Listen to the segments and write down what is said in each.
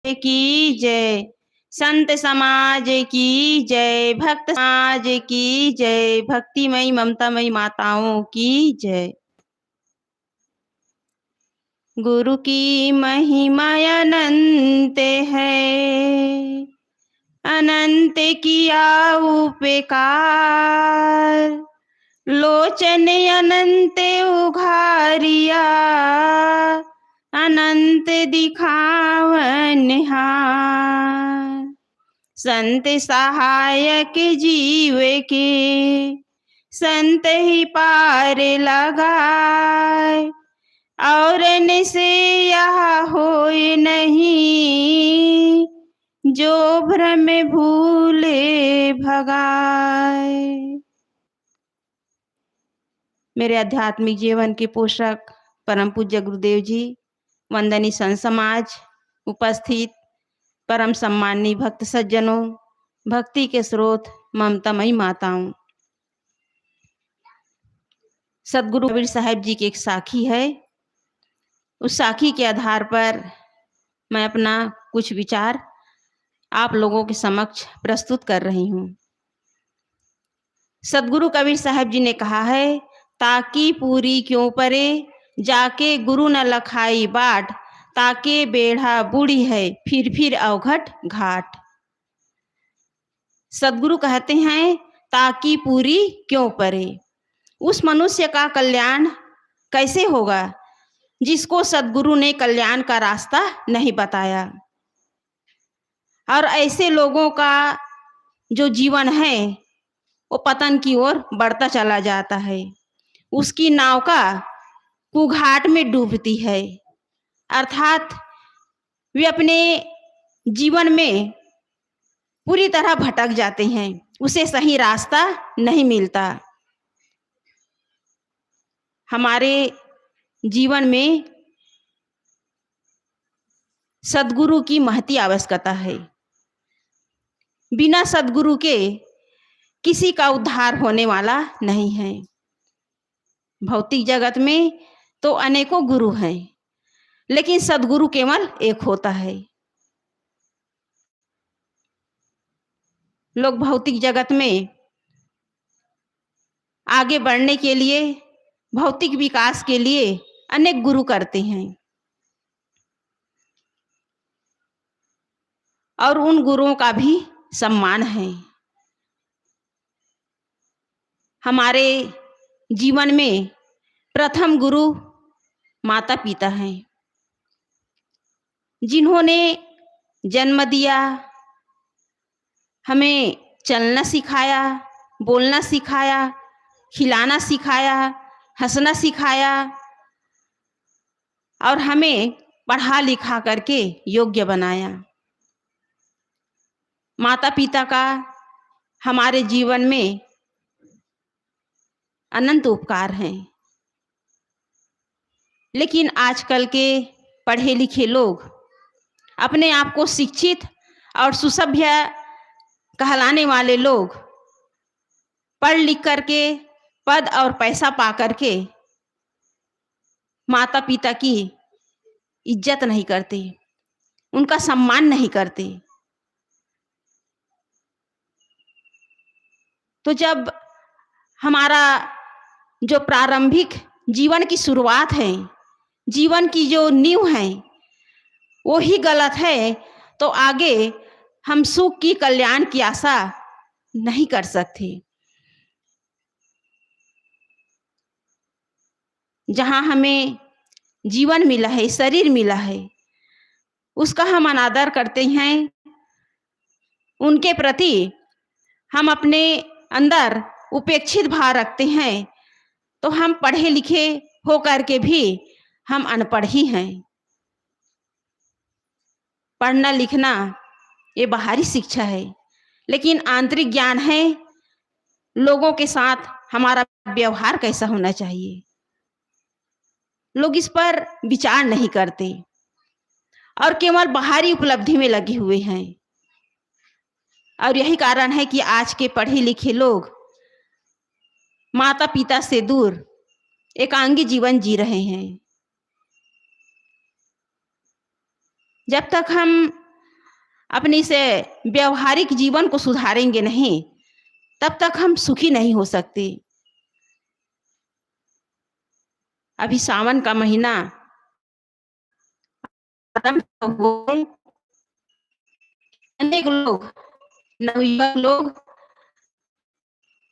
की जय। संत समाज की जय। भक्त समाज की जय। भक्तिमयी ममतामयी माताओं की जय। गुरु की महिमा अनंत है, अनंत किया उपकार। लोचन अनंत उघारिया, अनंत दिखावन हार। संत सहायक जीव के, संत ही पार लगाए। और से यह होए नहीं, जो भ्रम भूले भगाए। मेरे आध्यात्मिक जीवन के पोषक परम पूज्य गुरुदेव जी, वंदनीय संत समाज, उपस्थित परम सम्माननीय भक्त सज्जनों, भक्ति के स्रोत ममतामयी माताओं। सदगुरु कबीर साहब जी की एक साखी है। उस साखी के आधार पर मैं अपना कुछ विचार आप लोगों के समक्ष प्रस्तुत कर रही हूँ। सदगुरु कबीर साहब जी ने कहा है, ताकि पूरी क्यों परे, जाके गुरु न लखाई बाट। ताके बेढ़ा बूढ़ी है, फिर अवघट घाट। सदगुरु कहते हैं, ताकि पूरी क्यों परे। उस मनुष्य का कल्याण कैसे होगा जिसको सदगुरु ने कल्याण का रास्ता नहीं बताया। और ऐसे लोगों का जो जीवन है वो पतन की ओर बढ़ता चला जाता है। उसकी नाव का कुघाट में डूबती है, अर्थात वे अपने जीवन में पूरी तरह भटक जाते हैं, उसे सही रास्ता नहीं मिलता। हमारे जीवन में सदगुरु की महती आवश्यकता है। बिना सदगुरु के किसी का उद्धार होने वाला नहीं है। भौतिक जगत में तो अनेकों गुरु हैं, लेकिन सदगुरु केवल एक होता है। लोग भौतिक जगत में आगे बढ़ने के लिए, भौतिक विकास के लिए अनेक गुरु करते हैं, और उन गुरुओं का भी सम्मान है। हमारे जीवन में प्रथम गुरु माता पिता हैं, जिन्होंने जन्म दिया, हमें चलना सिखाया, बोलना सिखाया, खिलाना सिखाया, हंसना सिखाया, और हमें पढ़ा लिखा करके योग्य बनाया। माता पिता का हमारे जीवन में अनंत उपकार हैं। लेकिन आजकल के पढ़े लिखे लोग अपने आप को शिक्षित और सुसभ्य कहलाने वाले लोग पढ़ लिख करके पद और पैसा पा करके माता पिता की इज्जत नहीं करते, उनका सम्मान नहीं करते। तो जब हमारा जो प्रारंभिक जीवन की शुरुआत है, जीवन की जो नींव है, वो ही गलत है, तो आगे हम सुख की, कल्याण की आशा नहीं कर सकते। जहाँ हमें जीवन मिला है, शरीर मिला है, उसका हम अनादर करते हैं, उनके प्रति हम अपने अंदर उपेक्षित भाव रखते हैं, तो हम पढ़े लिखे हो करके भी हम अनपढ़ ही हैं। पढ़ना लिखना ये बाहरी शिक्षा है, लेकिन आंतरिक ज्ञान है लोगों के साथ हमारा व्यवहार कैसा होना चाहिए। लोग इस पर विचार नहीं करते और केवल बाहरी उपलब्धि में लगे हुए हैं। और यही कारण है कि आज के पढ़े लिखे लोग माता पिता से दूर एकांगी जीवन जी रहे हैं। जब तक हम अपनी से व्यवहारिक जीवन को सुधारेंगे नहीं, तब तक हम सुखी नहीं हो सकते। अभी सावन का महीना आरंभ हो गए, अनेक लोग, नवयुवक लोग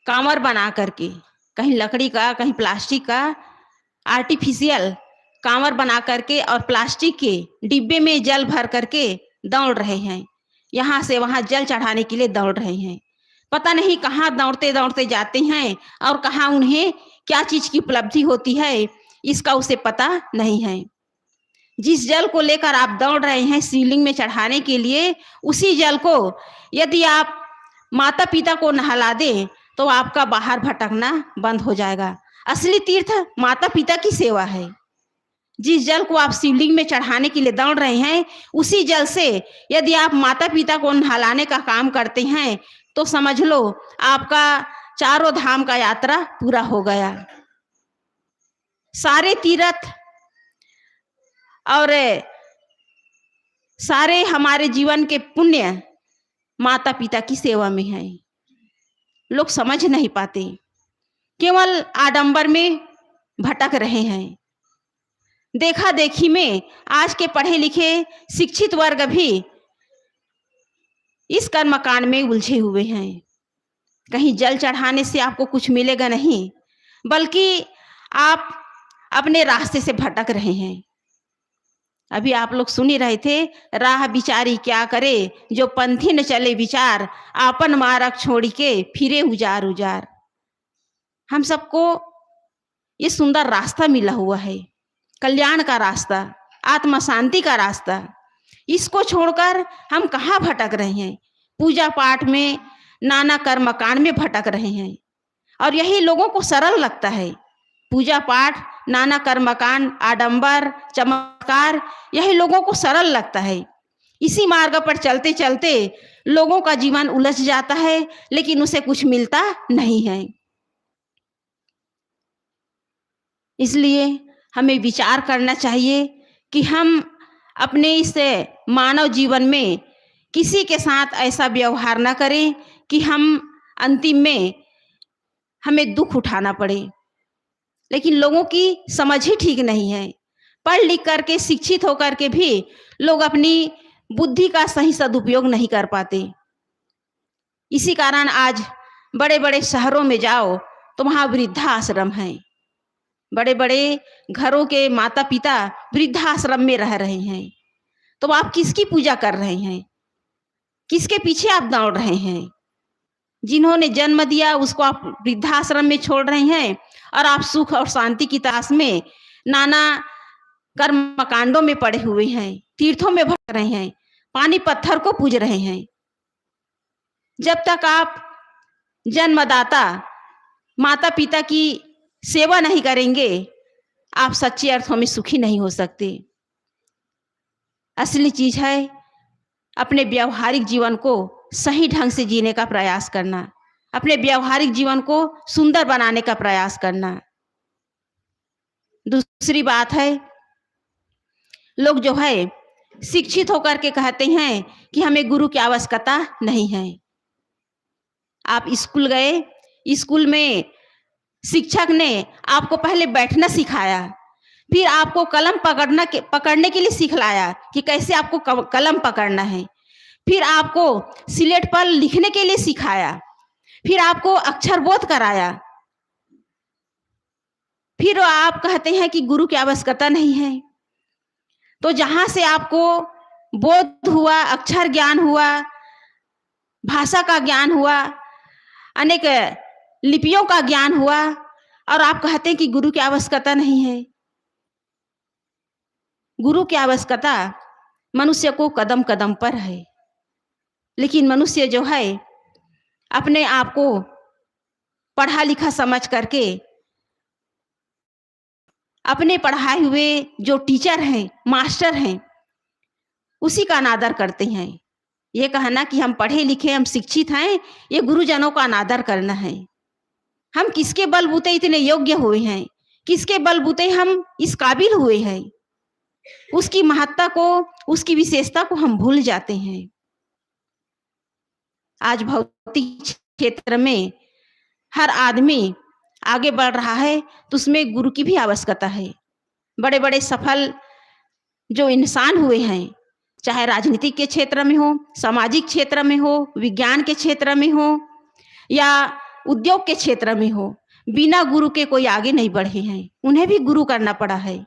कांवर बना करके, कहीं लकड़ी का, कहीं प्लास्टिक का, आर्टिफिशियल कांवर बना करके और प्लास्टिक के डिब्बे में जल भर करके दौड़ रहे हैं। यहाँ से वहाँ जल चढ़ाने के लिए दौड़ रहे हैं। पता नहीं कहाँ दौड़ते-दौड़ते जाते हैं और कहाँ उन्हें क्या चीज़ की उपलब्धि होती है, इसका उसे पता नहीं है। जिस जल को लेकर आप दौड़ रहे हैं शिवलिंग में चढ़ाने के लिए, उसी जल को यदि आप माता-पिता को नहला दें, तो आपका बाहर भटकना बंद हो जाएगा। असली तीर्थ माता-पिता की सेवा है। जिस जल को आप शिवलिंग में चढ़ाने के लिए दौड़ रहे हैं, उसी जल से यदि आप माता-पिता को नहलाने का काम करते हैं, तो समझ लो आपका चारों धाम का यात्रा पूरा हो गया। सारे तीर्थ और सारे हमारे जीवन के पुण्य माता-पिता की सेवा में है। लोग समझ नहीं पाते, केवल आडंबर में भटक रहे हैं। देखा-देखी में आज के पढ़े-लिखे शिक्षित वर्ग भी इस कर्मकांड में उलझे हुए हैं। कहीं जल चढ़ाने से आपको कुछ मिलेगा नहीं, बल्कि आप अपने रास्ते से भटक रहे हैं। अभी आप लोग सुन ही रहे थे, राह बिचारी क्या करे, जो पंथी न चले विचार, आपन मार्ग छोड़ के फिरे उजार उजार। हम सबको ये सुंदर रास्ता मिला हुआ है, कल्याण का रास्ता, आत्मा शांति का रास्ता। इसको छोड़कर हम कहाँ भटक रहे हैं? पूजा पाठ में, नाना कर्मकांड में भटक रहे हैं। और यही लोगों को सरल लगता है। पूजा पाठ, नाना कर्मकांड, आडंबर, चमत्कार, यही लोगों को सरल लगता है। इसी मार्ग पर चलते चलते लोगों का जीवन उलझ जाता है, लेकिन उसे कुछ मिलता नहीं है। इसलिए हमें विचार करना चाहिए कि हम अपने इस मानव जीवन में किसी के साथ ऐसा व्यवहार न करें कि हम अंतिम में हमें दुख उठाना पड़े। लेकिन लोगों की समझ ही ठीक नहीं है। पढ़ लिख करके, शिक्षित होकर के भी लोग अपनी बुद्धि का सही सदुपयोग नहीं कर पाते। इसी कारण आज बड़े-बड़े शहरों में जाओ तो वहाँ वृद्धाश्रम हैं। बड़े-बड़े घरों के माता-पिता वृद्धाश्रम में रह रहे हैं। तो आप किसकी पूजा कर रहे हैं? किसके पीछे आप दौड़ रहे हैं? जिन्होंने जन्म दिया उसको आप वृद्धाश्रम में छोड़ रहे हैं और आप सुख और शांति की तलाश में नाना कर्मकांडों में पड़े हुए हैं, तीर्थों में भटक रहे हैं, पानी पत्थर को पूज रहे हैं। जब तक आप जन्मदाता माता-पिता की सेवा नहीं करेंगे, आप सच्चे अर्थों में सुखी नहीं हो सकते। असली चीज है अपने व्यावहारिक जीवन को सही ढंग से जीने का प्रयास करना, अपने व्यावहारिक जीवन को सुंदर बनाने का प्रयास करना। दूसरी बात है, लोग जो है शिक्षित होकर के कहते हैं कि हमें गुरु की आवश्यकता नहीं है। आप स्कूल गए, स्कूल में शिक्षक ने आपको पहले बैठना सिखाया, फिर आपको कलम पकड़ने के लिए सिखलाया कि कैसे आपको कलम पकड़ना है, फिर आपको स्लेट पर लिखने के लिए सिखाया, फिर आपको अक्षर बोध कराया, फिर आप कहते हैं कि गुरु की आवश्यकता नहीं है। तो जहां से आपको बोध हुआ, अक्षर ज्ञान हुआ, भाषा का ज्ञान हुआ, अनेक लिपियों का ज्ञान हुआ, और आप कहते हैं कि गुरु की आवश्यकता नहीं है। गुरु की आवश्यकता मनुष्य को कदम कदम पर है, लेकिन मनुष्य जो है अपने आप को पढ़ा लिखा समझ करके अपने पढ़ाए हुए जो टीचर हैं, मास्टर हैं, उसी का अनादर करते हैं। ये कहना कि हम पढ़े लिखे, हम शिक्षित हैं, ये गुरुजनों का अनादर करना है। हम किसके बलबूते इतने योग्य हुए हैं, किसके बलबूते हम इस काबिल हुए हैं, उसकी महत्ता को, उसकी विशेषता को हम भूल जाते हैं। आज भौतिक क्षेत्र में हर आदमी आगे बढ़ रहा है, तो उसमें गुरु की भी आवश्यकता है। बड़े बड़े सफल जो इंसान हुए हैं, चाहे राजनीतिक के क्षेत्र में हो, सामाजिक क्षेत्र में हो, विज्ञान के क्षेत्र में हो या उद्योग के क्षेत्र में हो, बिना गुरु के कोई आगे नहीं बढ़े हैं। उन्हें भी गुरु करना पड़ा है।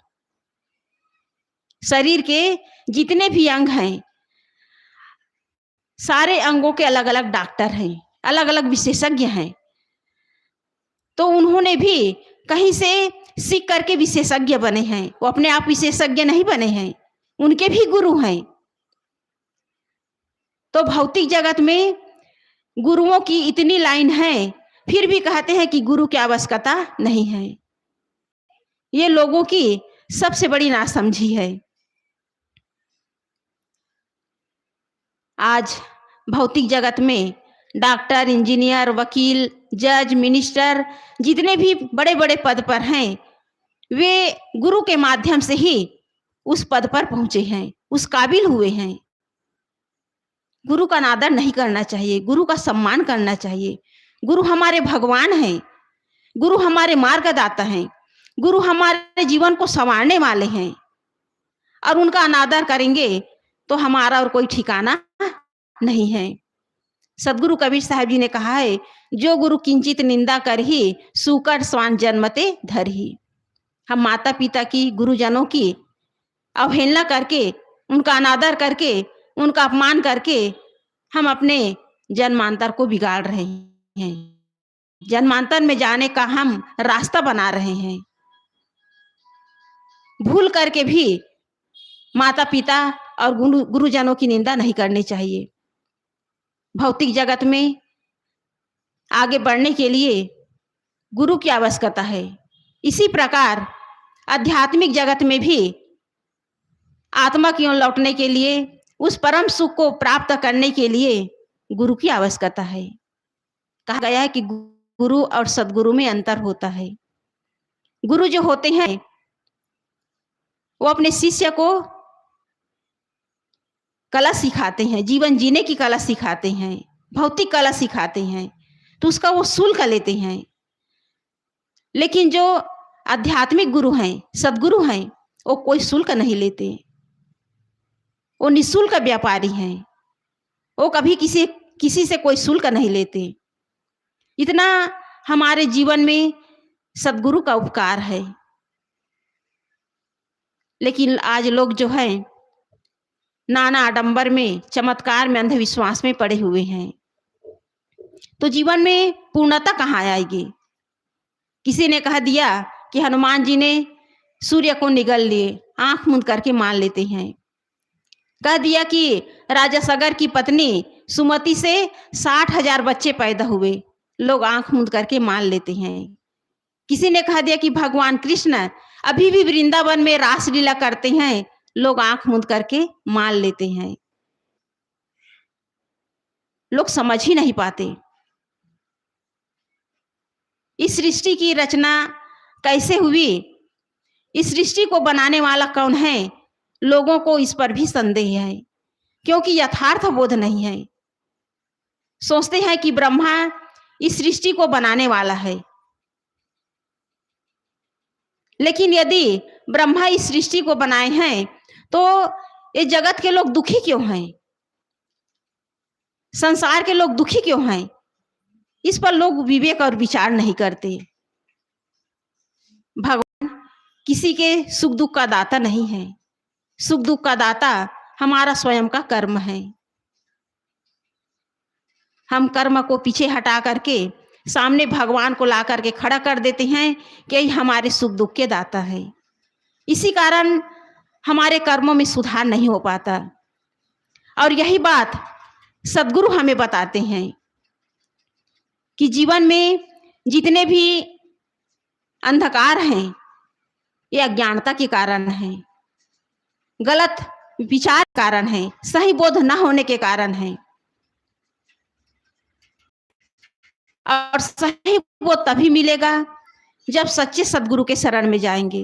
शरीर के जितने भी अंग हैं, सारे अंगों के अलग अलग डॉक्टर हैं, अलग अलग विशेषज्ञ हैं। तो उन्होंने भी कहीं से सीख करके विशेषज्ञ बने हैं। वो अपने आप विशेषज्ञ नहीं बने हैं, उनके भी गुरु हैं। तो भौतिक जगत में गुरुओं की इतनी लाइन है, फिर भी कहते हैं कि गुरु की आवश्यकता नहीं है। ये लोगों की सबसे बड़ी नासमझी है। आज भौतिक जगत में डॉक्टर, इंजीनियर, वकील, जज, मिनिस्टर, जितने भी बड़े बड़े पद पर हैं, वे गुरु के माध्यम से ही उस पद पर पहुंचे हैं, उस काबिल हुए हैं। गुरु का अनादर नहीं करना चाहिए, गुरु का सम्मान करना चाहिए। गुरु हमारे भगवान हैं, गुरु हमारे मार्गदाता हैं, गुरु हमारे जीवन को संवारने वाले हैं। और उनका अनादर करेंगे तो हमारा और कोई ठिकाना नहीं है। सदगुरु कबीर साहब जी ने कहा है, जो गुरु किंचित निंदा कर ही सूकर स्वान जन्मते धर ही। हम माता पिता की, गुरुजनों की अवहेलना करके, उनका अनादर करके, उनका अपमान करके हम अपने जन्मांतर को बिगाड़ रहे हैं। जन्मांतर में जाने का हम रास्ता बना रहे हैं। भूल करके भी माता पिता और गुरुजनों की निंदा नहीं करनी चाहिए। भौतिक जगत में आगे बढ़ने के लिए गुरु की आवश्यकता है। इसी प्रकार आध्यात्मिक जगत में भी आत्मा की ओर लौटने के लिए, उस परम सुख को प्राप्त करने के लिए गुरु की आवश्यकता है। कहा गया है कि गुरु और सदगुरु में अंतर होता है। गुरु जो होते हैं वो अपने शिष्य को कला सिखाते हैं, जीवन जीने की कला सिखाते हैं, भौतिक कला सिखाते हैं, तो उसका वो शुल्क लेते हैं। लेकिन जो आध्यात्मिक गुरु हैं, सदगुरु हैं, वो कोई शुल्क नहीं लेते। वो निःशुल्क व्यापारी हैं। वो कभी किसी से कोई शुल्क नहीं लेते। इतना हमारे जीवन में सदगुरु का उपकार है। लेकिन आज लोग जो हैं नाना आडंबर में, चमत्कार में, अंधविश्वास में पड़े हुए हैं। तो जीवन में पूर्णता कहाँ आएगी? किसी ने कह दिया कि हनुमान जी ने सूर्य को निगल लिए, आंख मूंद करके मान लेते हैं। कह दिया कि राजा सगर की पत्नी सुमति से 60,000 बच्चे पैदा हुए, लोग आंख मूंद करके मान लेते हैं। किसी ने कह दिया कि भगवान कृष्ण अभी भी वृंदावन में रासलीला करते हैं, लोग आंख मूंद करके मान लेते हैं। लोग समझ ही नहीं पाते इस सृष्टि की रचना कैसे हुई, इस सृष्टि को बनाने वाला कौन है। लोगों को इस पर भी संदेह है, क्योंकि यथार्थ बोध नहीं है। सोचते हैं कि ब्रह्मा इस सृष्टि को बनाने वाला है, लेकिन यदि ब्रह्मा इस सृष्टि को बनाए हैं तो ये जगत के लोग दुखी क्यों हैं, संसार के लोग दुखी क्यों हैं? इस पर लोग विवेक और विचार नहीं करते। भगवान किसी के सुख दुख का दाता नहीं है। सुख दुख का दाता हमारा स्वयं का कर्म है। हम कर्म को पीछे हटा करके सामने भगवान को ला करके खड़ा कर देते हैं कि हमारे सुख दुख के दाता है। इसी कारण हमारे कर्मों में सुधार नहीं हो पाता। और यही बात सदगुरु हमें बताते हैं कि जीवन में जितने भी अंधकार हैं, ये अज्ञानता के कारण है, गलत विचार कारण है, सही बोध न होने के कारण है। और सही बोध तभी मिलेगा जब सच्चे सदगुरु के शरण में जाएंगे।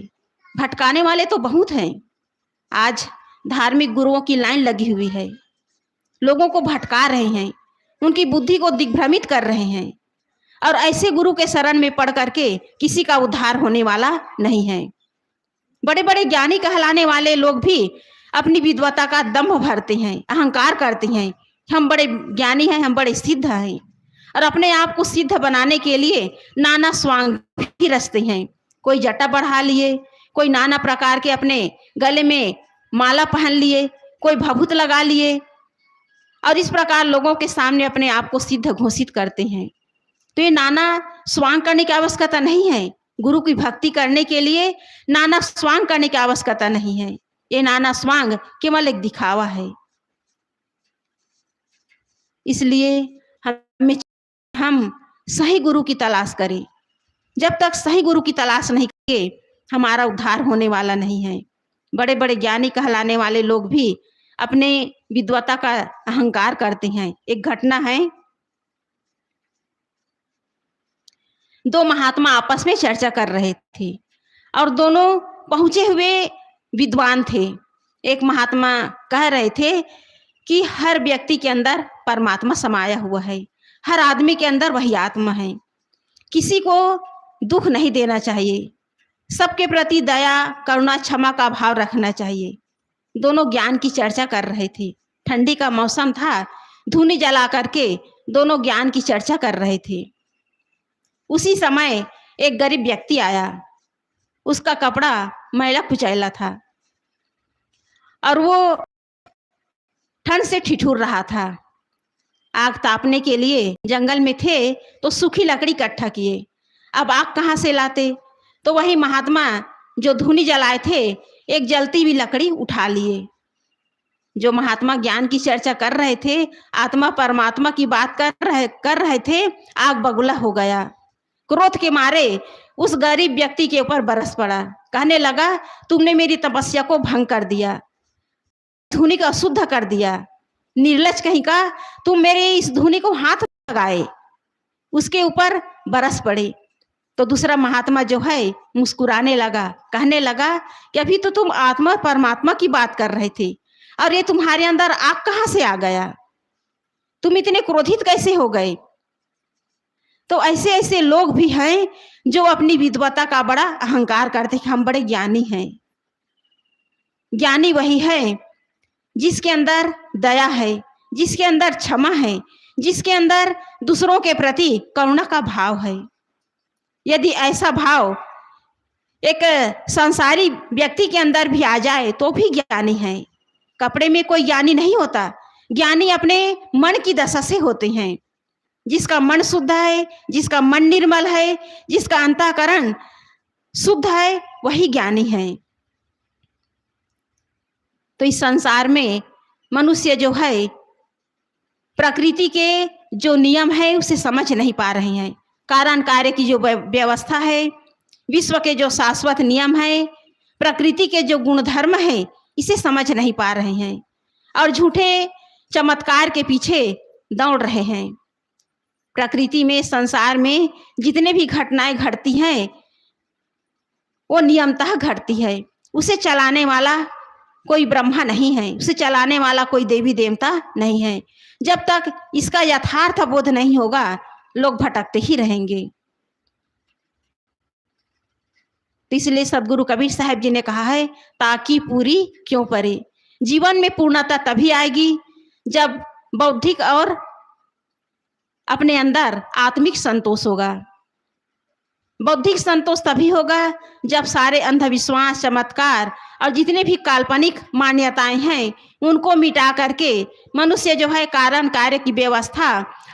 भटकाने वाले तो बहुत हैं। आज धार्मिक गुरुओं की लाइन लगी हुई है, लोगों को भटका रहे हैं, उनकी बुद्धि को दिग्भ्रमित कर रहे हैं। और ऐसे गुरु के शरण में पड़ करके किसी का उद्धार होने वाला नहीं है। बड़े बड़े ज्ञानी कहलाने वाले लोग भी अपनी विद्वता का दंभ भरते हैं, अहंकार करते हैं, हम बड़े ज्ञानी हैं, हम बड़े सिद्ध हैं, और अपने आप को सिद्ध बनाने के लिए नाना स्वांग भी रचते हैं। कोई जटा बढ़ा लिए, कोई नाना प्रकार के अपने गले में माला पहन लिए, कोई भभूत लगा लिए, और इस प्रकार लोगों के सामने अपने आप को सिद्ध घोषित करते हैं। तो ये नाना स्वांग करने की आवश्यकता नहीं है। गुरु की भक्ति करने के लिए नाना स्वांग करने की आवश्यकता नहीं है। ये नाना स्वांग केवल एक दिखावा है। इसलिए हम सही गुरु की तलाश करें। जब तक सही गुरु की तलाश नहीं करेंगे, हमारा उद्धार होने वाला नहीं है। बड़े बड़े ज्ञानी कहलाने वाले लोग भी अपने विद्वता का अहंकार करते हैं। एक घटना है, दो महात्मा आपस में चर्चा कर रहे थे और दोनों पहुंचे हुए विद्वान थे। एक महात्मा कह रहे थे कि हर व्यक्ति के अंदर परमात्मा समाया हुआ है, हर आदमी के अंदर वही आत्मा है, किसी को दुख नहीं देना चाहिए, सबके प्रति दया करुणा क्षमा का भाव रखना चाहिए। दोनों ज्ञान की चर्चा कर रहे थे। ठंडी का मौसम था, धूनी जला करके दोनों ज्ञान की चर्चा कर रहे थे। उसी समय एक गरीब व्यक्ति आया। उसका कपड़ा मैला कुचैला था और वो ठंड से ठिठुर रहा था। आग तापने के लिए जंगल में थे तो सूखी लकड़ी इकट्ठा किए। अब आग कहाँ से लाते? तो वही महात्मा जो धूनी जलाए थे एक जलती हुई लकड़ी उठा लिए। जो महात्मा ज्ञान की चर्चा कर रहे थे, आत्मा परमात्मा की बात कर रहे थे, आग बगुला हो गया। क्रोध के मारे उस गरीब व्यक्ति के ऊपर बरस पड़ा। कहने लगा, तुमने मेरी तपस्या को भंग कर दिया, धूनी को अशुद्ध कर दिया, निर्लज कहीं का, तुम मेरे इस धूनी को हाथ लगाए। उसके ऊपर बरस पड़े। तो दूसरा महात्मा जो है मुस्कुराने लगा, कहने लगा कि अभी तो तुम आत्मा परमात्मा की बात कर रहे थे और ये तुम्हारे अंदर आग कहाँ से आ गया? तुम इतने क्रोधित कैसे हो गए? तो ऐसे ऐसे लोग भी हैं जो अपनी विद्वता का बड़ा अहंकार करते हैं, हम बड़े ज्ञानी हैं। ज्ञानी वही है जिसके अंदर दया है, जिसके अंदर क्षमा है, जिसके अंदर दूसरों के प्रति करुणा का भाव है। यदि ऐसा भाव एक संसारी व्यक्ति के अंदर भी आ जाए तो भी ज्ञानी है। कपड़े में कोई ज्ञानी नहीं होता, ज्ञानी अपने मन की दशा से होते हैं। जिसका मन शुद्ध है, जिसका मन निर्मल है, जिसका अंतःकरण शुद्ध है, वही ज्ञानी है। तो इस संसार में मनुष्य जो है प्रकृति के जो नियम है उसे समझ नहीं पा रहे हैं। कारण कार्य की जो व्यवस्था है, विश्व के जो शाश्वत नियम है, प्रकृति के जो गुणधर्म है, इसे समझ नहीं पा रहे हैं और झूठे चमत्कार के पीछे दौड़ रहे हैं। प्रकृति में, संसार में जितने भी घटनाएं घटती हैं वो नियमतः घटती है। उसे चलाने वाला कोई ब्रह्मा नहीं है, उसे चलाने वाला कोई देवी देवता नहीं है। जब तक इसका यथार्थ बोध नहीं होगा लोग भटकते ही रहेंगे। तो इसलिए सदगुरु कबीर साहब जी ने कहा है, ताकि पूरी क्यों परे। जीवन में पूर्णता तभी आएगी जब बौद्धिक और अपने अंदर आत्मिक संतोष होगा। बौद्धिक संतोष तभी होगा जब सारे अंधविश्वास, चमत्कार और जितने भी काल्पनिक मान्यताएं हैं उनको मिटा करके मनुष्य जो है कारण कार्य की व्यवस्था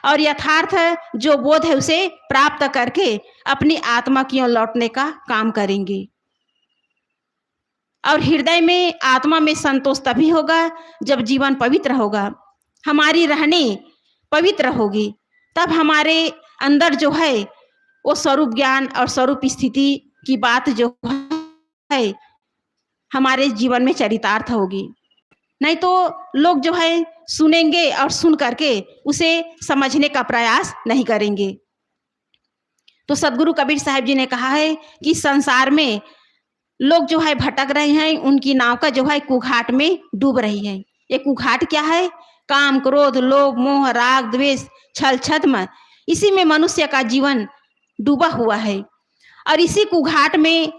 और यथार्थ जो बोध है उसे प्राप्त करके अपनी आत्मा की ओर लौटने का काम करेंगे। और हृदय में, आत्मा में संतोष तभी होगा जब जीवन पवित्र होगा, हमारी रहनी पवित्र होगी। तब हमारे अंदर जो है वो स्वरूप ज्ञान और स्वरूप स्थिति की बात जो है हमारे जीवन में चरितार्थ होगी। नहीं तो लोग जो है सुनेंगे और सुन करके उसे समझने का प्रयास नहीं करेंगे। तो सदगुरु कबीर साहब जी ने कहा है कि संसार में लोग जो है भटक रहे हैं, उनकी नाव का जो है कुघाट में डूब रही है। ये कुघाट क्या है? काम, क्रोध, लोभ, मोह, राग, द्वेष छल छद्म, इसी में मनुष्य का जीवन डूबा हुआ है। और इसी कुघाट में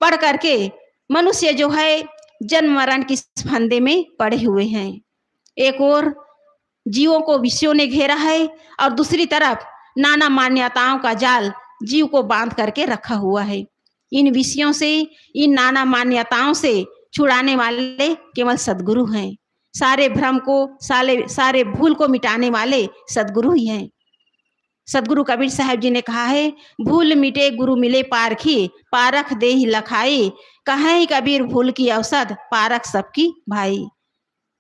पड़ करके मनुष्य जो है जन्म मरण की फंदे में पड़े हुए हैं। एक ओर जीवों को विषयों ने घेरा है और दूसरी तरफ नाना मान्यताओं का जाल जीव को बांध करके रखा हुआ है। इन विषयों से, इन नाना मान्यताओं से छुड़ाने वाले केवल सद्गुरु हैं। सारे भ्रम को, सारे भूल को मिटाने वाले सद्गुरु ही हैं। सदगुरु कबीर साहब जी ने कहा है, भूल मिटे गुरु मिले पारखी, पारख दे ही लखाई, कहें कबीर भूल की औसत, पारख सबकी भाई।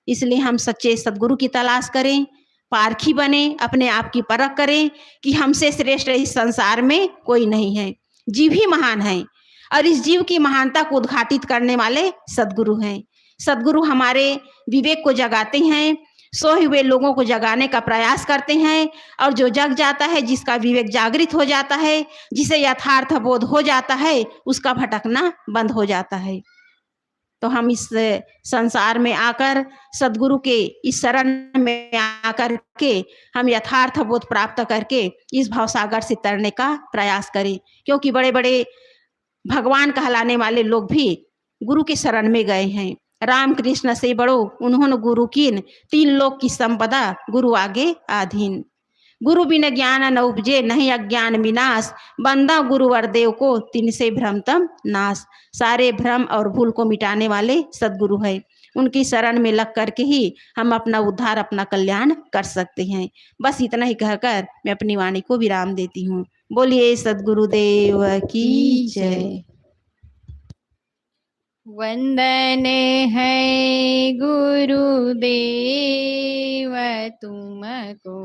इसलिए हम सच्चे सदगुरु की तलाश करें, पारखी बने, अपने आप की परख करें कि हमसे श्रेष्ठ इस संसार में कोई नहीं है। जीव ही महान है और इस जीव की महानता को उद्घाटित करने वाले सदगुरु हैं। सदगुरु हमारे विवेक को जगाते हैं, सोए हुए लोगों को जगाने का प्रयास करते हैं और जो जग जाता है, जिसका विवेक जागृत हो जाता है, जिसे यथार्थ बोध हो जाता है, उसका भटकना बंद हो जाता है। तो हम इस संसार में आकर सदगुरु के इस शरण में आकर के हम यथार्थ बोध प्राप्त करके इस भवसागर से तरने का प्रयास करें, क्योंकि बड़े बड़े भगवान कहलाने वाले लोग भी गुरु के शरण में गए हैं। राम कृष्ण से बड़ो उन्होंने गुरु कीन, 3 लोक की संपदा गुरु आगे आधीन। गुरु बिन ज्ञान न उपजे, नहीं अज्ञान विनाश, बंदा गुरुवर देव को, तिनसे भ्रमतम नाश। सारे भ्रम और भूल को मिटाने वाले सदगुरु है। उनकी शरण में लग करके ही हम अपना उद्धार, अपना कल्याण कर सकते हैं। बस इतना ही कहकर मैं अपनी वाणी को विराम देती हूँ। बोलिए सदगुरुदेव की जय। वंदन है गुरुदेव तुमको,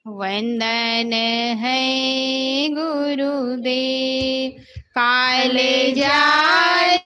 वंदन है गुरुदेव। काले जाए